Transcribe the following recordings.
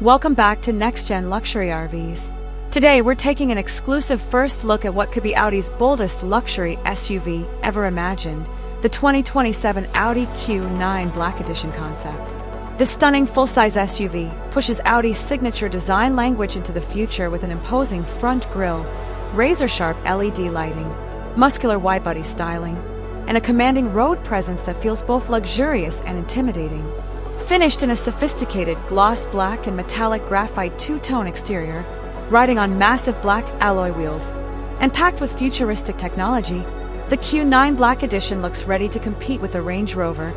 Welcome back to NextGen Luxury RVs. Today we're taking an exclusive first look at what could be Audi's boldest luxury SUV ever imagined, the 2027 Audi Q9 Black Edition concept. This stunning full-size SUV pushes Audi's signature design language into the future with an imposing front grille, razor-sharp LED lighting, muscular wide-body styling, and a commanding road presence that feels both luxurious and intimidating. Finished in a sophisticated gloss black and metallic graphite two-tone exterior, riding on massive black alloy wheels, and packed with futuristic technology, the Q9 Black Edition looks ready to compete with the Range Rover,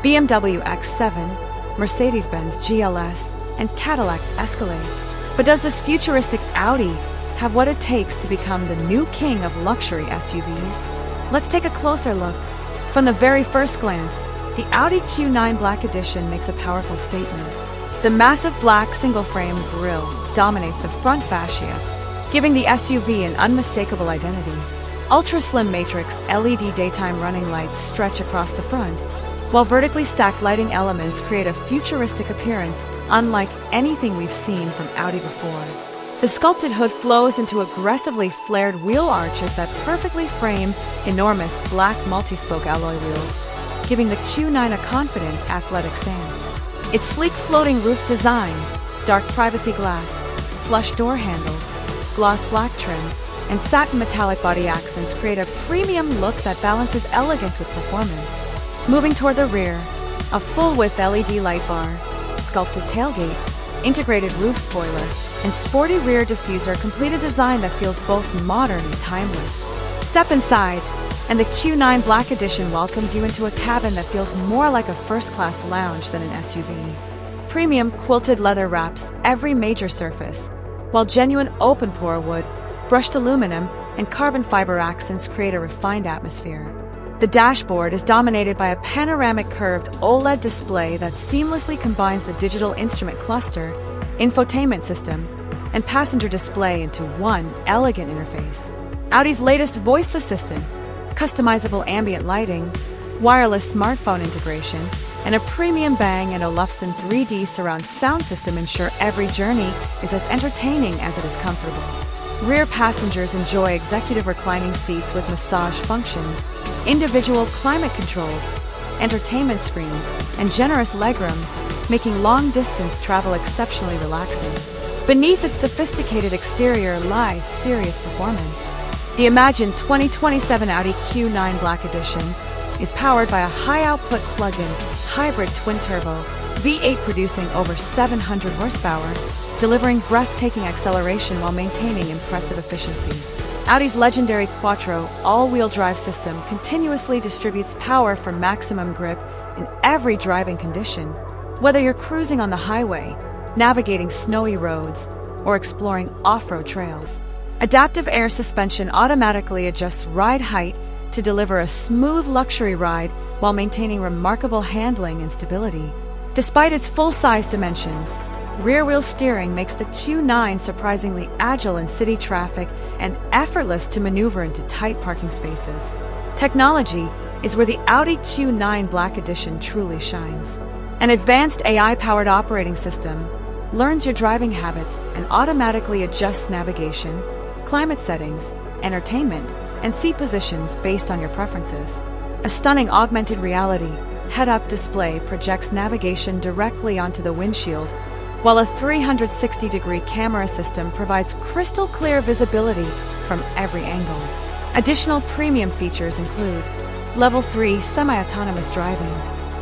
BMW X7, Mercedes-Benz GLS, and Cadillac Escalade. But does this futuristic Audi have what it takes to become the new king of luxury SUVs? Let's take a closer look. From the very first glance, the Audi Q9 Black Edition makes a powerful statement. The massive black single-frame grille dominates the front fascia, giving the SUV an unmistakable identity. Ultra-slim matrix LED daytime running lights stretch across the front, while vertically stacked lighting elements create a futuristic appearance unlike anything we've seen from Audi before. The sculpted hood flows into aggressively flared wheel arches that perfectly frame enormous black multi-spoke alloy wheels, giving the Q9 a confident, athletic stance. Its sleek floating roof design, dark privacy glass, flush door handles, gloss black trim, and satin metallic body accents create a premium look that balances elegance with performance. Moving toward the rear, a full-width LED light bar, sculpted tailgate, integrated roof spoiler, and sporty rear diffuser complete a design that feels both modern and timeless. Step inside, and the Q9 Black Edition welcomes you into a cabin that feels more like a first-class lounge than an SUV. Premium quilted leather wraps every major surface, while genuine open-pore wood, brushed aluminum, and carbon fiber accents create a refined atmosphere. The dashboard is dominated by a panoramic curved OLED display that seamlessly combines the digital instrument cluster, infotainment system, and passenger display into one elegant interface. Audi's latest voice assistant, customizable ambient lighting, wireless smartphone integration, and a premium Bang & Olufsen 3D surround sound system ensure every journey is as entertaining as it is comfortable. Rear passengers enjoy executive reclining seats with massage functions, individual climate controls, entertainment screens, and generous legroom, making long-distance travel exceptionally relaxing. Beneath its sophisticated exterior lies serious performance. The imagined 2027 Audi Q9 Black Edition is powered by a high-output plug-in hybrid twin-turbo V8 producing over 700 horsepower, delivering breathtaking acceleration while maintaining impressive efficiency. Audi's legendary Quattro all-wheel drive system continuously distributes power for maximum grip in every driving condition, whether you're cruising on the highway, navigating snowy roads, or exploring off-road trails. Adaptive air suspension automatically adjusts ride height to deliver a smooth luxury ride while maintaining remarkable handling and stability. Despite its full-size dimensions, rear-wheel steering makes the Q9 surprisingly agile in city traffic and effortless to maneuver into tight parking spaces. Technology is where the Audi Q9 Black Edition truly shines. An advanced AI-powered operating system learns your driving habits and automatically adjusts navigation, climate settings, entertainment, and seat positions based on your preferences. A stunning augmented reality head-up display projects navigation directly onto the windshield, while a 360-degree camera system provides crystal-clear visibility from every angle. Additional premium features include Level 3 semi-autonomous driving,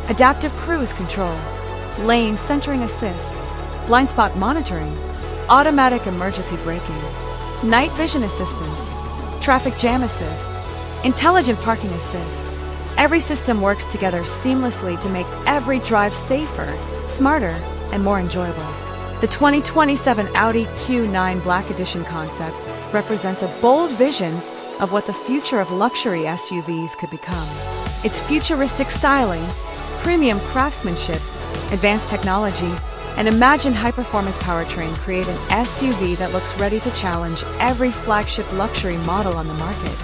adaptive cruise control, lane centering assist, blind spot monitoring, automatic emergency braking, night vision assistance, traffic jam assist, intelligent parking assist. Every system works together seamlessly to make every drive safer, smarter, and more enjoyable. The 2027 Audi Q9 Black Edition concept represents a bold vision of what the future of luxury SUVs could become. Its futuristic styling, premium craftsmanship, advanced technology, and imagined high-performance powertrain create an SUV that looks ready to challenge every flagship luxury model on the market.